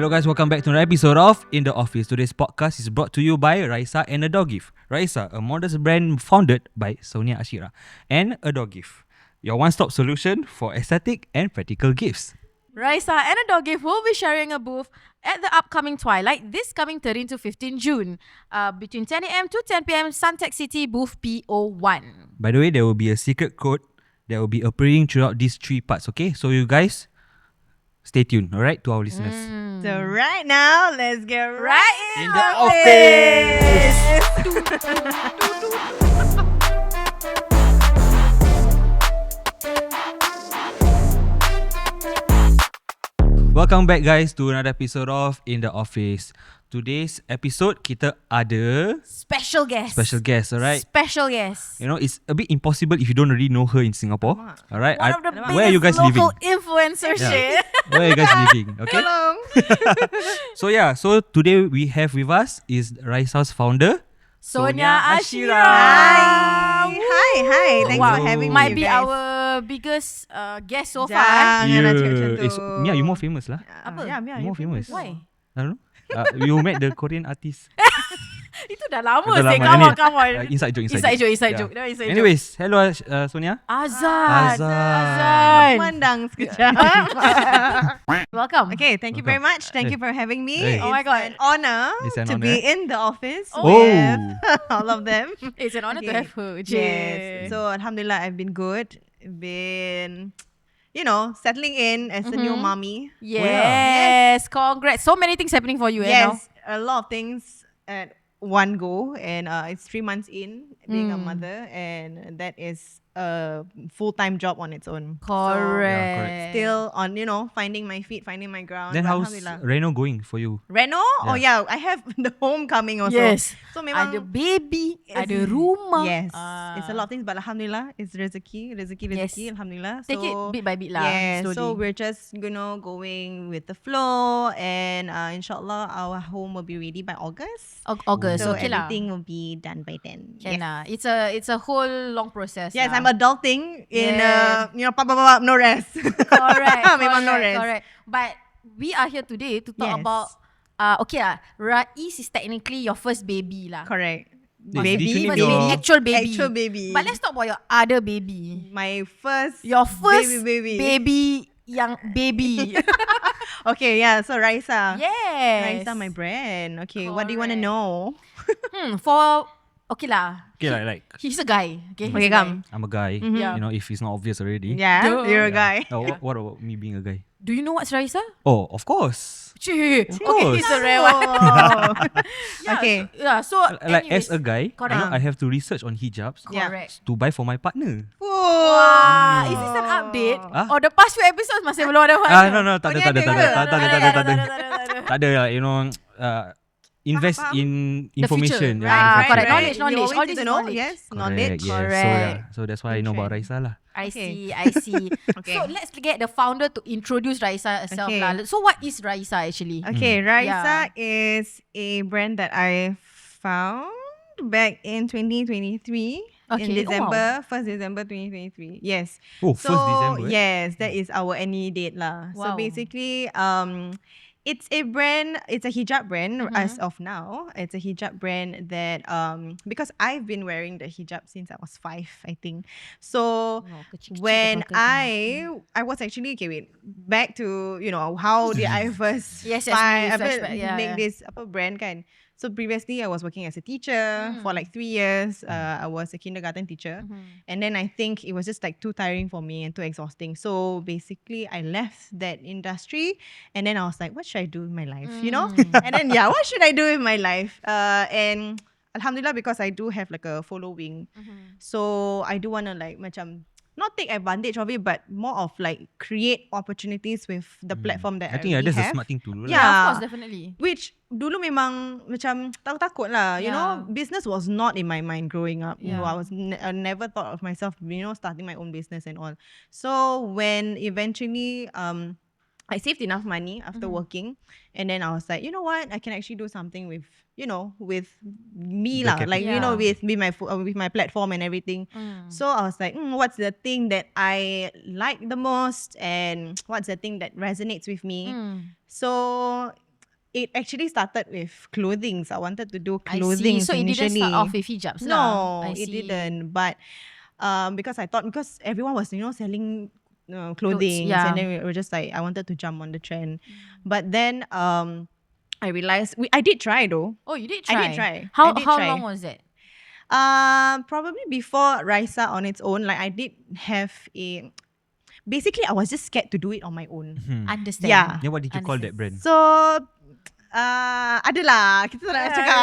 Hello guys, welcome back to another episode of In The Office. Today's podcast is brought to you by Raiysa and Adoregift. Raiysa, a modest brand founded by Sonia Asyira, and Adoregift, your one-stop solution for aesthetic and practical gifts. Raiysa and Adoregift will be sharing a booth at the upcoming Twilight this coming 13 to 15 June between 10 a.m. to 10 p.m. Suntec City booth P01. By the way, there will be a secret code that will be appearing throughout these 3 parts, okay? So you guys, stay tuned, alright, to our listeners. So right now, let's get right In the office! Welcome back guys to another episode of In The Office. Today's episode, kita ada Special guest. alright? Special guest. You know, it's a bit impossible if you don't really know her in Singapore. Alright? One of the Where are you guys biggest living? local influencer shit. Where are you guys living? Okay? So today we have with us is Raiysa's founder, Sonia Asyira. Hi. Thanks for having me. Might be you guys. our biggest guest so far. Jangan nak cakap macam tu. Mia, you more famous lah. Apa? Ya, Mia, More you famous. Why? I don't know. You met the Korean artist. Itu dah lama Itu sih. lama. Come on. Inside joke. Inside joke. Yeah. That one inside joke. Anyways, hello Sonia. Azan. Mandang sekejap. Welcome. Okay, thank you very much. Thank you for having me. Hey. Oh my God. It's an honor It's an to honor. be in the office Oh. with all of them. It's an honor to Okay. have her. Yes. So Alhamdulillah, I've been good. Been, settling in as a new mommy. Yes. Congrats. So many things happening for you. Now. Yes, a lot of things at one go, and it's 3 months in being a mother, and that is a full-time job on its own. Correct. So, still on, finding my feet, finding my ground. Then but how's Alhamdulillah. Reno going for you? Reno? Oh yeah, I have the homecoming also. Yes. So memang Ada baby, Yes. ada rumah. Yes, it's a lot of things, but Alhamdulillah, it's rezeki. Yes. Alhamdulillah. Take it bit by bit lah. Yeah, slowly. so we're just going with the flow, and inshallah our home will be ready by August. August. So Okay lah. everything will be done by then. Can Yes. lah. It's a whole long process. Yes, lah. I'm adulting in no rest. Correct. Memang no rest. Correct. But we are here today to talk Yes. about okay lah. Rais is technically your first baby lah. Correct. Did Baby, you name First your- baby, actual baby. Actual baby. But let's talk about your other baby. Your first baby baby. yang baby. Okay, yeah. So Raiysa. Yes. Raiysa, my brand. Okay, what do you want to know? For okay lah. Okay, like He's a guy. Okay. Okay, he's a come. I'm a guy. Yeah. If it's not obvious already. Yeah, Duh. you're a guy. What about me being a guy? Do you know what's Raiysa? Oh, of course. Okay, course. he's a rare one. Oh. Yeah, Okay. So Like anyways, as a guy, correct. I have to research on hijabs Yeah. Correct. to buy for my partner. Wah, is this an update? Ah? Or the past few episodes masih belum ada No, tak ada. Tak ada, invest in information. future. Yeah, Correct. information. Knowledge. You always All need this to know. knowledge. Yes, Correct, knowledge. yes. Correct. So that's why I know about Raiysa lah. I Okay. see. Okay. So let's get the founder to introduce Raiysa herself Okay. lah. So what is Raiysa actually? Okay, Raiysa is a brand that I found back in 2023. Okay. In Oh, wow. December, 1st December 2023. Yes. Oh, So 1st December. yes, that is our any date lah. Wow. So basically, it's a brand. It's a hijab brand as of now. It's a hijab brand that because I've been wearing the hijab since I was 5, I think. So when I was actually back to how did I first Yes, find flashback, yeah, make yeah. this brand kan. So previously I was working as a teacher for like 3 years. I was a kindergarten teacher. And then I think it was just like too tiring for me and too exhausting. So basically I left that industry, and then I was like, what should I do with my life? And then what should I do with my life? And Alhamdulillah, because I do have like a following. So I do want to like macam not take advantage of it, but more of like create opportunities with the platform that I think already that's have. a smart thing to do lah. Yeah. Yeah, of course, definitely. Which dulu memang macam takut lah. Yeah. Business was not in my mind growing up. Yeah. I was I never thought of myself, starting my own business and all. So when eventually I saved enough money after working, and then I was like, you know what, I can actually do something with with me The lah, capital. like Yeah. with my platform and everything. So I was like, what's the thing that I like the most, and what's the thing that resonates with me? So it actually started with clothing. I wanted to do I clothing see. So it initially. didn't start off with hijabs lah. No, I it see. didn't. But because everyone was selling clothing, yeah. and then we were just like, I wanted to jump on the trend. But then I realized I did try though. Oh, you did I try? did try. How I did how try. long was it? Probably before Raiysa on its own. Like I did have a. Basically, I was just scared to do it on my own. Understand. Yeah. Then what did you call that brand? So adalah kita tak nak cakap.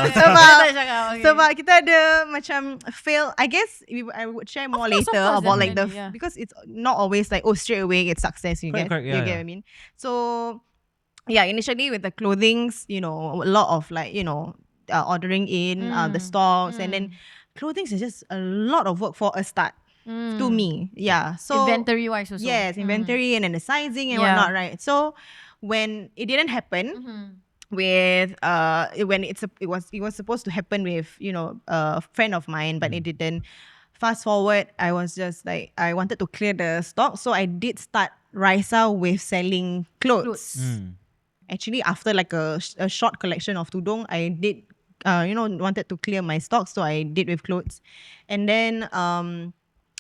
Okay. Sebab kita ada macam fail. I guess I would share more Of course, later about like the definitely, yeah. because it's not always like straight away it's success. You Correct, get yeah, what I mean. So yeah, initially with the clothings, a lot of like ordering in the stocks, and then clothings is just a lot of work for a start. To me, yeah. So inventory wise also. yes, inventory and then the sizing and Yeah. whatnot, right? So when it didn't happen with when it was supposed to happen with a friend of mine, but it didn't. Fast forward, I was just like I wanted to clear the stock, so I did start Raiysa with selling clothes. Actually, after like a short collection of tudung, I did wanted to clear my stock, so I did with clothes, and then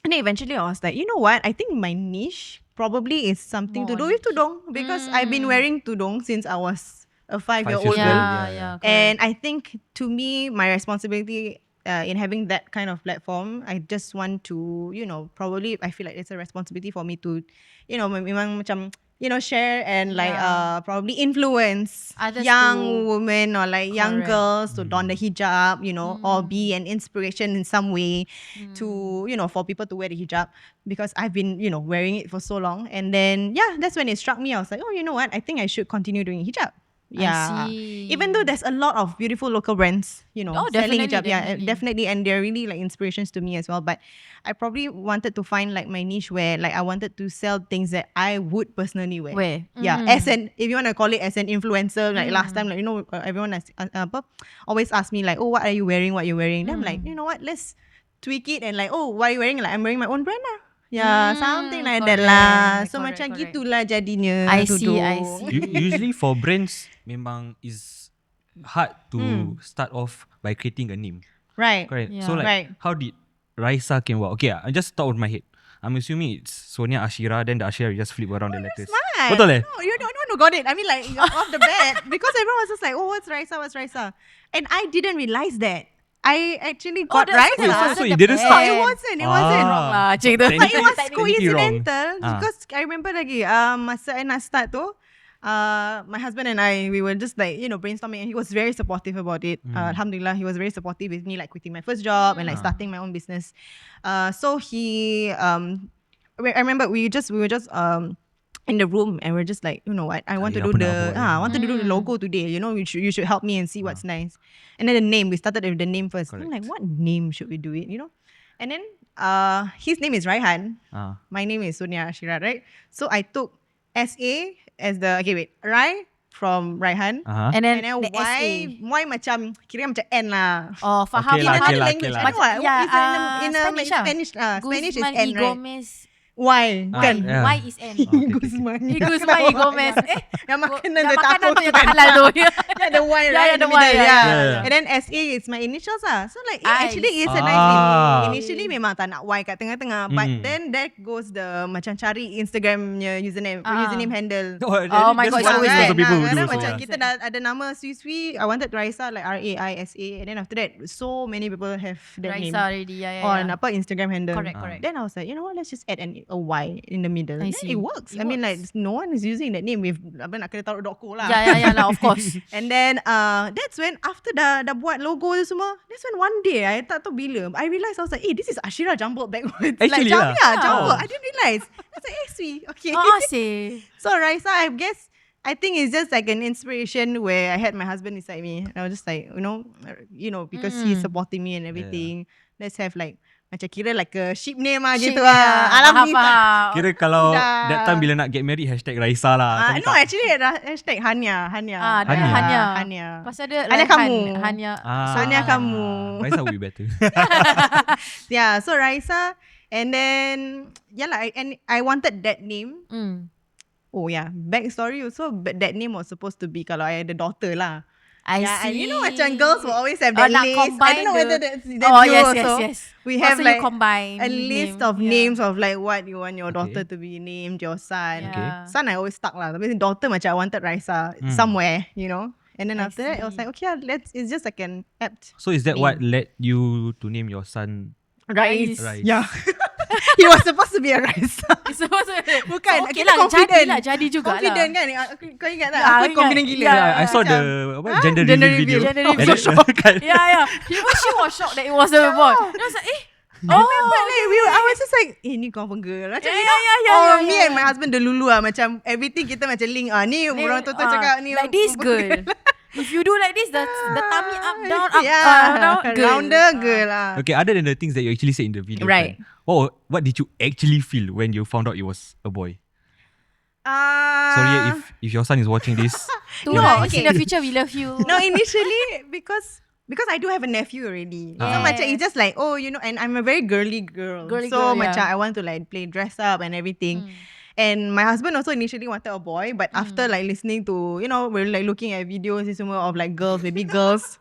eventually I was like, you know what? I think my niche probably is something to do with tudung because I've been wearing tudung since I was a 5-year-old girl. Yeah. And I think to me, my responsibility in having that kind of platform, I just want to, probably I feel like it's a responsibility for me to, memang macam, share and like probably influence Others young to- women or like young Correct. girls to don the hijab, or be an inspiration in some way to, for people to wear the hijab because I've been, wearing it for so long. And then, that's when it struck me. I was like, oh, you know what? I think I should continue doing hijab. Yeah. see. Even though there's a lot of beautiful local brands, selling definitely, hijab. Yeah, definitely. definitely. And they're really like inspirations to me as well. But I probably wanted to find like my niche where like I wanted to sell things that I would personally wear. Wear. Yeah. As an, if you want to call it as an influencer, like last time, like, everyone has, always ask me like, oh, what are you wearing? What are you wearing? Then I'm like, you know what? Let's tweak it and like, oh, what are you wearing? Like, I'm wearing my own brand lah. Yeah, something like that lah. So macam gitulah jadinya. I see. Usually for brands, memang is hard to start off by creating a name. Right. Correct. Yeah. So like, Right. how did Raiysa came about? Okay, I just thought of my head. I'm assuming it's Sonia Asyira, then the Asyira you just flip around the letters. Right. Betul eh? No, you're the only one who got it. I mean, like, off the bat. Because everyone was just like, oh, what's Raiysa? And I didn't realize that. I actually got that's- Raiysa. so it didn't No, start. it wasn't. It wasn't. Wrong lah, cik tu. But it was Technically wrong. coincidental Ah. because I remember lagi masa I nak start tu, my husband and I, we were just like, brainstorming, and he was very supportive about it. Alhamdulillah, he was very supportive with me like quitting my first job and like starting my own business. So he, I remember we were just in the room and we're just like, you know what, I want to do the logo today. You should help me and see what's nice. And then the name, we started with the name first. I'm like, what name should we do it? And then his name is Raihan. My name is Sonia Asyira, right? So I took SA as the Rai from Raihan. And then And then the Y macam kira macam N lah. Oh, faham. Okay lah, In okay another lah, language, okay lah. I know what? Yeah, In Spanish lah. Spanish is Guzman N, y right? Gomez. Y, kan? Yeah. Y is N. Guzman. Guzman y Gomez. Yang makanan Yang dia makanan tahu tu yang tak halal tu. Yeah, the Y, Yeah, right? yeah, in the the Y, middle, yeah. Yeah. And then SA is my initials lah. So like, it I actually is a nice name. Initially memang tak nak Y kat tengah-tengah. But then that goes the macam cari Instagramnya username handle. Oh my God, That's it's what always lots that. of people Kadang do. macam So, kita dah ada nama Sui, I wanted Raiysa like Raisa, and then after that so many people have that name Raiysa already. Yeah. on Instagram handle. Correct. Then I was like, you know what, let's just add a Y in the middle. I Then see. it works. It I mean, like works. no one is using that name with apa nak kena taruh .co lah. Yeah, lah, of course. And then that's when after dah buat logo tu semua, that's when one day I tak tahu bila I realised, I was like, this is Asyira jumbled backwards. Actually like lah. jumbled. Oh. I didn't realise. I was like, sweet. Okay. Oh, see. So Raiysa, I guess, I think it's just like an inspiration where I had my husband beside me. And I was just like, because he's supporting me and everything. Let's have like macam kira like a ship name lah gitu lah. Alhamdulillah. kira kalau Dah. that time bila nak get married #Raiysa lah. Macam No, tak- actually hashtag Hanya. Dia Hanya. Hanya. Pasal dia Hanya Raihan. kamu. Hanya. Sonia kamu. Raiysa would be better. Yeah, so Raiysa, and then I wanted that name oh yeah, backstory also, but that name was supposed to be kalau I ada daughter lah. I Yeah, see. and you know macam girls will always have that nak list. I combine don't know whether that's oh, you yes, also. yes. We Oh, have so like you combine a list of names of like what you want your daughter to be named, your son. Okay. Son I always stuck lah. Tapi daughter macam I wanted Raiysa somewhere, you know. And then I after that, I was see. like, okay, it's just like an apt So is that what name. led you to name your son Rais. Rais? Yeah. He was supposed to be a Raiysa. It's supposed to Bukan, so, okay kita lah, confident. jadi juga Confident lah. kan? Kau ingat tak? Ya, Aku ingat. confident gila. Yeah, I saw the gender Gender reveal video. reveal. Gender And reveal. then- kan? Yeah. Even she was shocked that it was a boy. And I was like, I remember like I was just like, ni confirm girl. Macam me and my husband delulu lah. Macam everything kita macam link. Ni orang tu cakap ni. like this girl. If you do like this, the tummy up, down, up, Yeah, down, girl. rounder girl lah. Okay, other than the things that you actually said in the video, Right. kan, what did you actually feel when you found out it was a boy? Sorry if your son is watching this. No, okay. in the future we love you. No, initially because I do have a nephew already. So macam it's just like, oh, you know, and I'm a very girly girl. Girly so girl, macam yeah. I want to like play dress up and everything. And my husband also initially wanted a boy, but after like listening to, you know, we're like looking at videos of like girls, baby girls.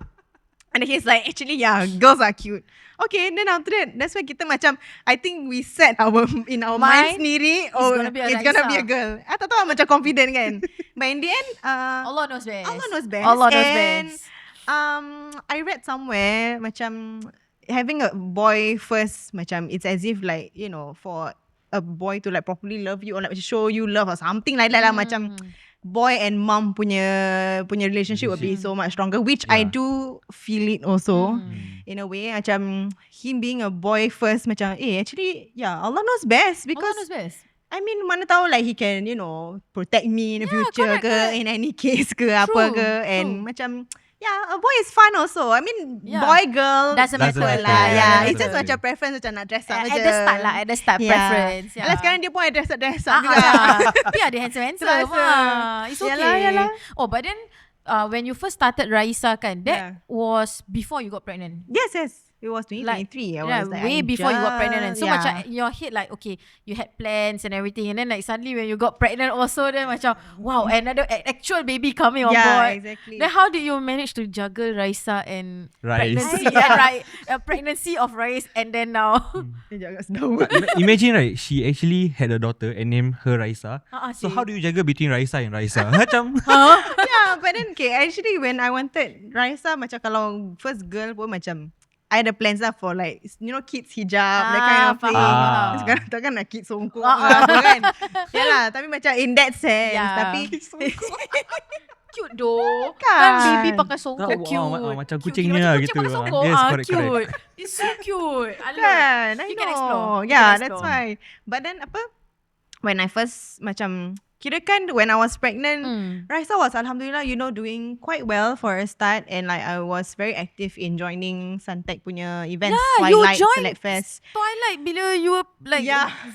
And he's like, actually, yeah, girls are cute. Okay, then after that, that's why kita macam, I think we set in our minds sendiri, gonna be a it's gonna be Raiysa. a girl. I tak tahu macam confident kan. But in the end, Allah knows best. Allah knows best. Allah knows And, best. I read somewhere macam having a boy first, macam it's as if like, you know, for a boy to like properly love you or like show you love or something like that lah. Macam boy and mom punya relationship will be so much stronger, which I do feel it also in a way. Macam him being a boy first, macam actually yeah, Allah knows best because Allah knows best. I mean, mana tahu like he can, you know, protect me in the future correct. in any case ke apa ke. And macam, yeah, a boy is fun also. I mean, boy, girl, Doesn't matter lah. lah. Yeah, it's Doesn't just matter. macam preference macam nak dress up At je. the start lah, at the start preference. Yeah. Alah, sekarang dia pun ada dress up juga. Tapi ada handsome. Terasa. It's okay. Yalah. Oh, but then when you first started Raiysa kan, that Yeah. was before you got pregnant. Yes. It was 2023. I was like, way before you got pregnant. And so yeah. macam in your head like, okay, you had plans and everything. And then like suddenly when you got pregnant also, then macam, wow, another actual baby coming on board. Exactly. Then how did you manage to juggle Raiysa and Rais. pregnancy and pregnancy of Rais and then now? Dia jangan sedawa. Imagine right, she actually had a daughter and named her Raiysa. So how do you juggle between Raiysa and Raiysa? Macam Yeah, but then okay, actually when I wanted Raiysa, macam kalau first girl pun macam I had plans lah for like, you know, kids hijab, that kind of thing. faham. Sekarang takkan nak kids songkok ke apa kan. Yalah, tapi macam in that sense. Yeah. Tapi Cute though. Kan? Kan baby pakai songkok Wow, cute. macam Cute, kucing cute. ni Macam lah kucing gitu. pakai songkok. Yes, correct. Cute. It's so cute. I love kan, I You know. can explore. You Yeah, can that's explore. why. But then apa, when I first macam, kirakan when I was pregnant, Raiysa was alhamdulillah, you know, doing quite well for a start, and like I was very active in joining Suntec punya events, you Twilight, joined Select Fest. Twilight bila you were like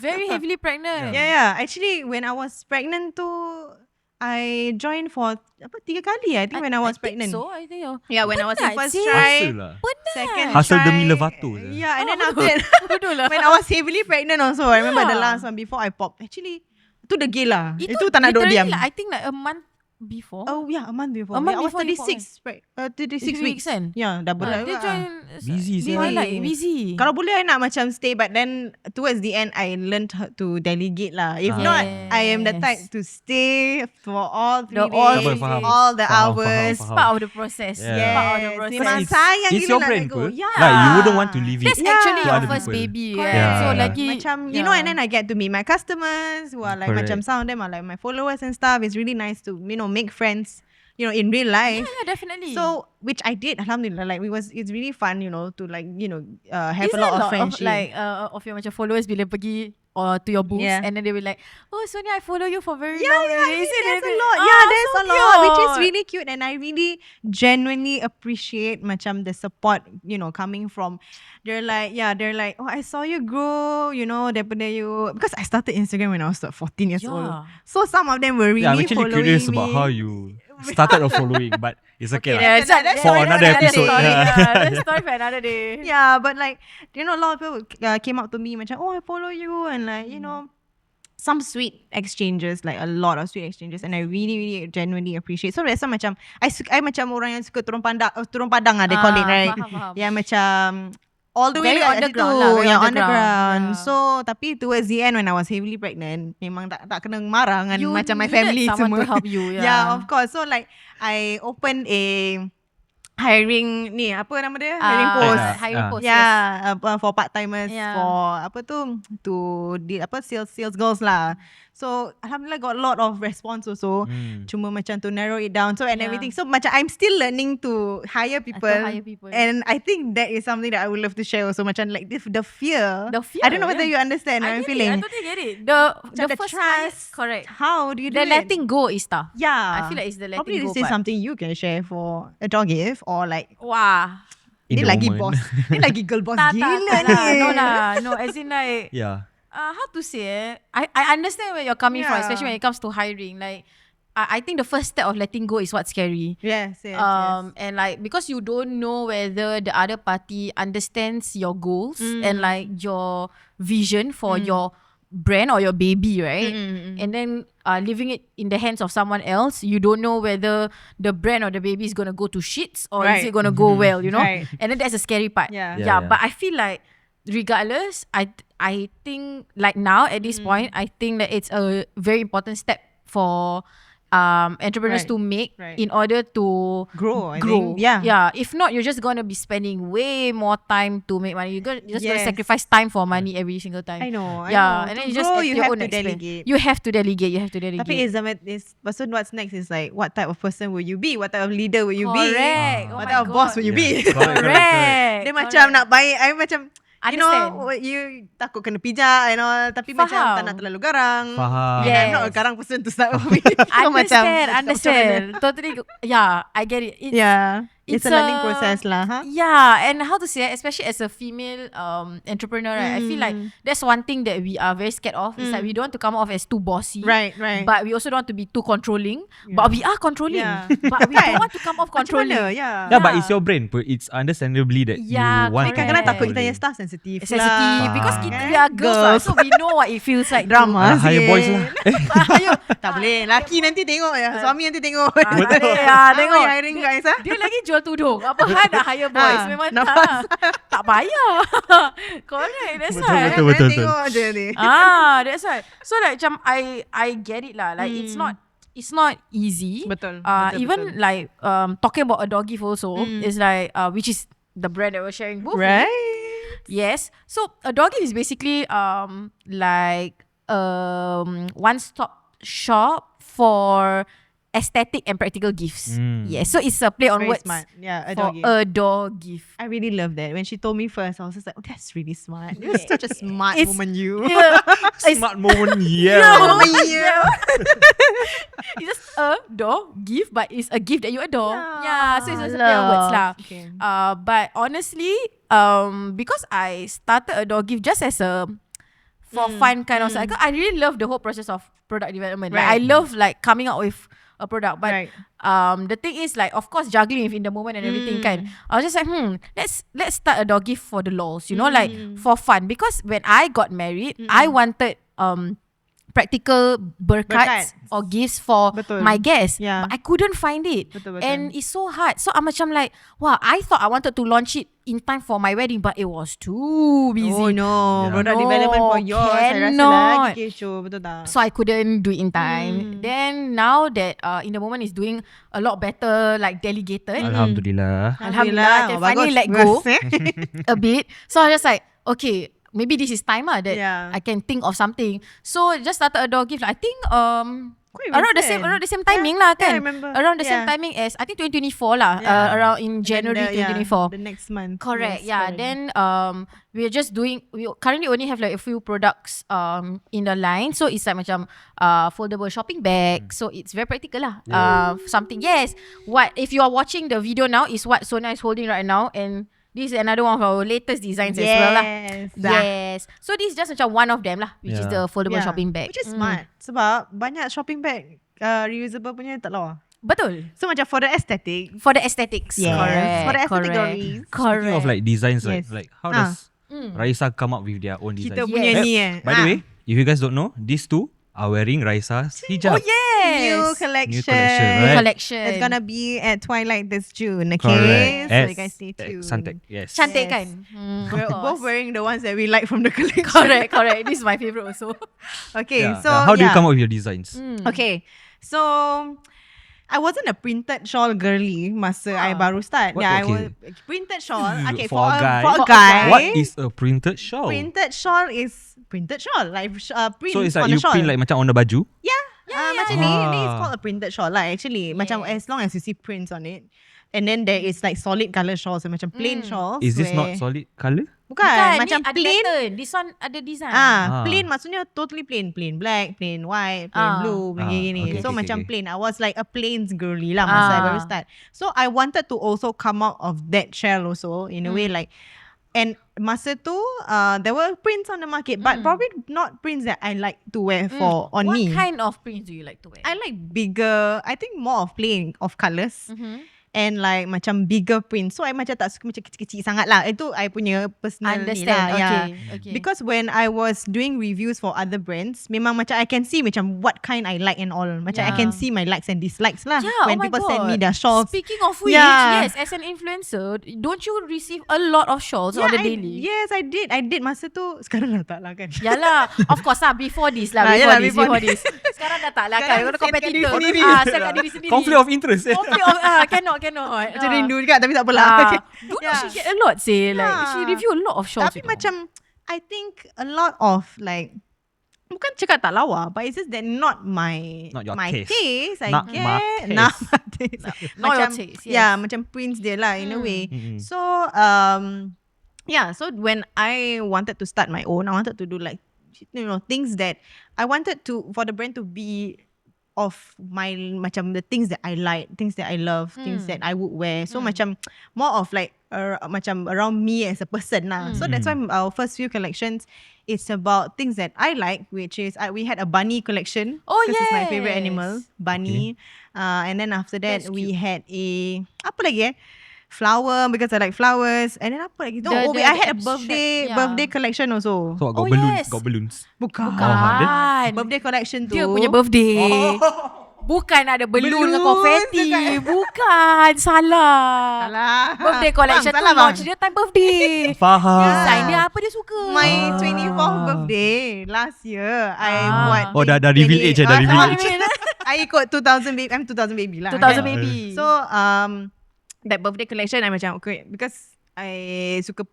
very heavily pregnant. Yeah. Actually, when I was pregnant too, I joined for 3 kali. I think when I was pregnant. I think so. Yeah, when I was in Penat first sih. try, Hustle lah. second Hustle try. demi levato je. Yeah, and then after that, Bodoh lah. when I was heavily pregnant also, I remember the Yeah. last one before I popped. Actually, itu degil lah. Itu Itu tak nak duduk literally diam. like, I think like a month before. Oh yeah, a month before. A month I was before you 36 weeks. kan? Yeah, dah berat Dia juga. join Busy sih. Twilight, busy. Kalau boleh I nak macam stay, but then towards the end I learned how to delegate lah. If not, I am the type to stay for all 3 days, Faham. all the Faham, hours. faham. Part of the process. Yeah. Part of the Yes, process. memang It's- sayang it's gila your nak brand let go. pun. Yeah. Like you wouldn't want to leave it. That's actually to your other first people. baby. Correct. Kan? So Yeah. lagi Macam, you know, and then I get to meet my customers who are like Correct. macam some of them are like my followers and stuff. It's really nice to, you know, make friends, you know, in real life. Yeah, definitely. So, which I did, alhamdulillah, like it's really fun, you know, to like, you know, have Is a lot there of friendship. like of your macam followers bila pergi to your booths Yeah. and then they will like, oh Sonia, I follow you for very Yeah, long. yeah, already." Is it there's a really- lot. Ah, Yeah, there's so a lot, which is cute. really cute, and I really genuinely appreciate macam the support, you know, coming from. They're like, oh, I saw you grow, you know, daripada you, because I started Instagram when I was 14 years old. Yeah. So some of them were really Yeah, I'm actually following curious me. about how you started off following, but it's okay. Yeah, lah. it's like, That's For why another that's episode. story. Yeah. That's a story for another day. Yeah, but like, you know, a lot of people came up to me macam, oh, I follow you, and like, you know, some sweet exchanges, like a lot of sweet exchanges, and I really genuinely appreciate. So that's macam I macam orang yang suka turun padang they call it, right? Faham. Yeah, macam all the Very way on the kat ground situ, lah, very yang on on the the ground. ground. So tapi towards the end when I was heavily pregnant, memang tak kena marah dengan You macam my needed family someone semua. to help you, Yeah, of course. So like I opened a hiring ni apa nama dia? Hiring post. Hiring post. Yes. Yeah, for part-timers, Yeah. for apa tu, to sales girls lah. So alhamdulillah got a lot of response also. Cuma macam to narrow it down, so and Yeah. everything. So macam I'm still learning to hire people. And I think that is something that I would love to share also. Macam like the fear. The fear, I don't know whether you understand what I'm feeling. I totally get it. The the first trust. correct. How do you do The it? letting go is tough. Yeah. I feel like it's the letting Probably go this is part. something you can share for a dog gift or like Wah. In dia the lagi moment. boss. Dia lagi girl boss Tak gila lah. ni. No, as in like Yeah. how to say I understand where you're coming from, Yeah. especially when it comes to hiring. Like I think the first step of letting go is what's scary. Yes. And like because you don't know whether the other party understands your goals and like your vision for your brand or your baby, right? And then leaving it in the hands of someone else, you don't know whether the brand or the baby is gonna go to shits or is Right. it gonna go well, you know? Right. And then that's a scary part. Yeah. Yeah. But I feel like regardless, I think like now at this point, I think that it's a very important step for entrepreneurs Right. to make Right. in order to Grow, I grow. think. Yeah. Yeah. If not, you're just gonna be spending way more time to make money. You're just gonna Yes. sacrifice time for money every single time. I know. Yeah. And To then you just grow, at you your have own to expense. delegate. You have to delegate. Tapi so what's next is like, what type of person will you be? What type of leader will you be? Correct. Oh What my type of boss God. will you be? Correct. Dia macam nak baik, I macam Understand. you takut kena pijak and all, tapi macam Faham. tak nak terlalu garang. Faham. And I'm not a Yes. garang person to start with. So macam, Understand. Totally. Yeah, I get it. Yeah. It's a learning process lah. Huh? Yeah, and how to say, especially as a female entrepreneur, right, I feel like that's one thing that we are very scared of. It's like we don't want to come off as too bossy. Right. But we also don't want to be too controlling. But we are controlling. Yeah. But we don't want to come off Macam controlling. mana? Yeah. Yeah, but it's your brain. But it's understandably that Yeah, you want. correct. Kadang-kadang to takut kita control punya it. staff sensitif Sensitive lah. because Kan? we are girls, so we know what it feels like. Drama Hire sikit. boys lah. Ayo, Tak boleh. Laki nanti tengok ya. Suami nanti tengok. Betul. Tengok hiring guys. Dia lagi jual tudung. Apa hal nak hire boys? Memang nampak. tak payah. Correct. That's Betul, why. betul. Tengok je ni. That's why. So like macam I get it lah. Like it's not easy. Betul. Even like talking about a dog gift also is like which is the brand that we're sharing both. Right. Yes. So a dog gift is basically like one-stop shop for aesthetic and practical gifts. Yes. So it's a play on Very words smart. Yeah, a for dog gift. a dog gift. I really love that. When she told me first, I was just like, oh, that's really smart. You're such a smart It's- woman, you. Yeah. Smart moment, yeah. It's just a dog gift, but it's a gift that you adore. Yeah, So it's just a play on words lah. Okay. But honestly, because I started a dog gift just as a for fun kind of side, I really love the whole process of product development. Like I Right. love like coming out with a product, but Right. the thing is like, of course, juggling within the moment and everything kan. I was just like, let's start a dog gift for the lols, you know, like for fun. Because when I got married, I wanted practical berkats or gifts for Betul. my guests, Yeah. but I couldn't find it. Betul. And it's so hard. So I'm macam like, wow, I thought I wanted to launch it in time for my wedding, but it was too busy. Oh no, Yeah. product No, development for yours. I rasa cannot. lagi kecoh, betul tak? So I couldn't do it in time. Then now that in the moment is doing a lot better, like delegated. Alhamdulillah. Alhamdulillah, I can finally let go a bit. So I was just like, okay, maybe this is time that Yeah. I can think of something. So just started a dog gift. I think Quite around recent. the same timing lah Yeah, kan. I remember. Around the same Yeah. timing as I think 2024 lah. Yeah. Around in January 2024. The next month. Correct. Yes, Yeah. correct. Then we're just doing. We currently only have like a few products in the line. So it's like macam foldable shopping bag. So it's very practical lah. Something. Yes. What if you are watching the video now is what Sonia is holding right now, and this is another one of our latest designs as well lah. Yes. So this is just macam one of them lah, which is Yeah. the foldable shopping bag. Which is smart. Sebab banyak shopping bag reusable punya tak lawa. Betul. So macam for the aesthetic. For the aesthetics. Yes. Correct. For the aesthetic correct. glories. Correct. Speaking of like designs, Yes. like how does Raiysa come up with their own designs? Kita punya Yes. ni By the way, if you guys don't know, these two are wearing Raiysa's hijab. Oh yes. New collection. New collection, New right? collection. It's gonna be at Twilight this June, okay? Correct. So you guys stay tuned. Suntec, yes. Cantik Yes. kan? We're both wearing the ones that we like from the collection. Correct. This is my favorite also. Okay, Yeah. so How do you come up with your designs? Okay, so I wasn't a printed shawl girly masa I baru start. What? Yeah, Okay. I was printed shawl. Okay, For a guy. for a For a guy. What is a printed shawl? Printed shawl is printed shawl, like print So it's on like the you shawl. print like macam on the baju. Macam ni is Ah. called a printed shawl lah. Actually, macam as long as you see prints on it, and then there is like solid color shawls, so macam plain shawls. Is this where- not solid colour? Bukan, macam ni ada plain. pattern. This one ada design. Plain maksudnya totally plain black, plain white, plain blue, plain gini. okay, So okay, macam okay. plain. I was like a plains girly lah masa I baru start. So I wanted to also come out of that shell also in a way like, and masa tu there were prints on the market, but probably not prints that I like to wear for on What me. kind of prints do you like to wear? I like bigger. I think more of plain of colours. And like macam bigger print. So I macam tak suka macam kecil-kecil sangat lah. Itu I punya personal ni Understand. lah. Okay. Because when I was doing reviews for other brands, memang macam I can see macam what kind I like and all. Macam I can see my likes and dislikes lah. When oh my people God. send me their shawls. Speaking of which, Yeah. yes, as an influencer, don't you receive a lot of shawls on the daily? Yes, I did. I did masa tu. Sekarang dah tak lah kan. Yalah, of course lah. Before this lah. yalah, Before before this. Sekarang dah tak lah kan. Sekarang Kau competitor. setkan diri sendiri. Setkan diri sendiri. Conflict of interest. Conflict of cannot. Macam rindu juga tapi tak apalah. Okay. Don't know, she get a lot say. Like she review a lot of shawls. Tapi macam I think a lot of like, bukan cakap tak lawa, but it's just that not your my taste. I Not guess. my taste. Not my taste. Not your Macam, taste, yes. Yeah, macam prints dia lah in a way. So yeah, so when I wanted to start my own, I wanted to do like, you know, things that I wanted to, for the brand to be of my, macam the things that I like, things that I love, things that I would wear. So macam more of like macam around me as a person lah. So that's why our first few collections is about things that I like, which is we had a bunny collection. Oh, because it's my yes. favorite animal, bunny. And then after that That's we cute. had a apa lagi flower, because I like flowers. And then apa lagi? I had a abstract, birthday collection also. So got Oh, balloons. yes. Got balloons. Bukan. Bukan. Birthday collection tu. Dia punya birthday. Bukan ada balloon dengan Balloon konfeti. dekat- Bukan. Salah. Salah. Birthday collection Bang, tu salah, bang. launch dia time birthday. Faham. Design dia apa dia suka. My 24th birthday last year, I buat. Oh, dah reveal age dah reveal age. I ikut 2000 baby. I'm 2000 baby lah. 2000 kan? baby. So that birthday collection I macam okay, because I suka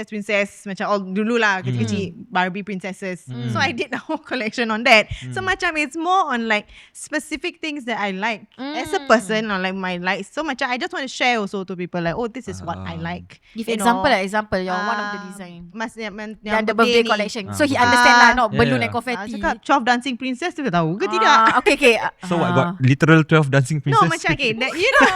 princess macam all dulu lah kecil-kecil Barbie princesses. So I did the whole collection on that. So macam it's more on like specific things that I like as a person, or like my likes. So macam I just want to share also to people like, oh, this is what I like. Give You example know. lah, example your one of the design. Yang The birthday ni. collection. So he understand lah, not Yeah, balloon yeah. and confetti. Cakap 12 dancing princess tu tahu ke tidak? Okay. So what, got literal 12 dancing princess? No, macam okay, you know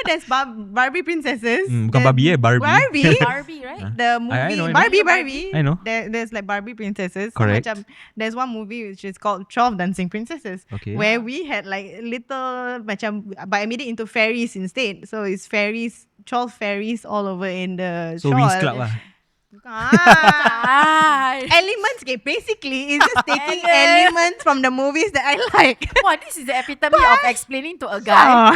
there's Barbie princesses. Bukan Barbie Barbie. Barbie, right? The I movie know. Barbie. I know. There's like Barbie princesses. Correct. So macam there's one movie which is called 12 Dancing Princesses. Okay. Where we had like little macam, but I made it into fairies instead. So it's fairies, 12 fairies all over in the So shawl. Wings Club lah. Elements, okay, basically it's just taking elements from the movies that I like. Wow, this is the epitome of explaining to a guy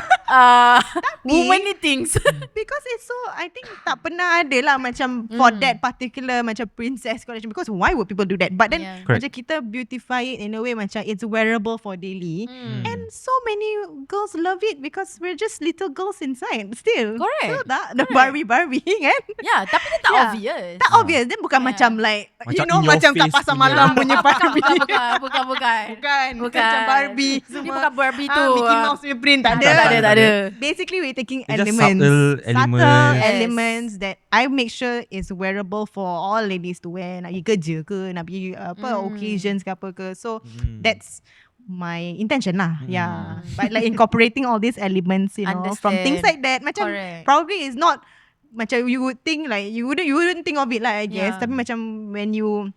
womanly things. Because it's so, I think tak pernah ada lah macam for that particular macam princess collection, because why would people do that? But then Yeah. Correct. macam kita beautify it in a way macam it's wearable for daily, and so many girls love it because we're just little girls inside still. Correct. So tak the Barbie kan? Yeah, tapi dia tak Yeah. obvious. Tak obvious. Then bukan macam like Macam you know in your macam kat face pasar punya. malam punya Barbie. Bukan. Bukan macam Barbie semua. Dia bukan Barbie tu. Mickey Mouse punya print tak ada. Tak ada. Basically we're taking It's just elements, subtle elements. elements that I make sure is wearable for all ladies to wear. Nak pergi kerja ke, nak pergi occasions ke apa ke. So that's my intention lah. Yeah. But like incorporating all these elements, you know, from Understand. things like that. Macam Correct. probably is not macam you would think, like you wouldn't think of it lah, I guess. Yeah. Tapi macam when you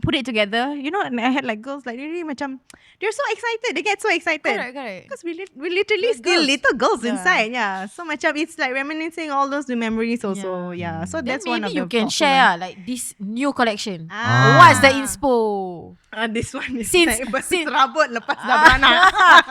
put it together, you know, and I had like girls like really macam they're so excited. They get so excited. Correct. Because we literally We're still girls. little girls Yeah. inside. Yeah. So macam it's like reminiscing all those memories also. Yeah. So Then that's one of maybe the you can thoughtful share ones. like this new collection. Ah. What's the inspo? This one is Since- like since- berserabut lepas dah beranak.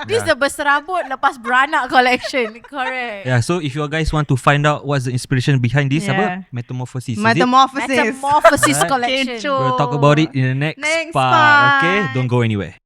This is the berserabut lepas beranak collection. Correct. Yeah, so if you guys want to find out what's the inspiration behind this, Yeah. apa? Metamorphosis. Is it? Metamorphosis. Metamorphosis Alright. collection. Kecoh. We'll talk about it in the next Next part. part. Okay, don't go anywhere.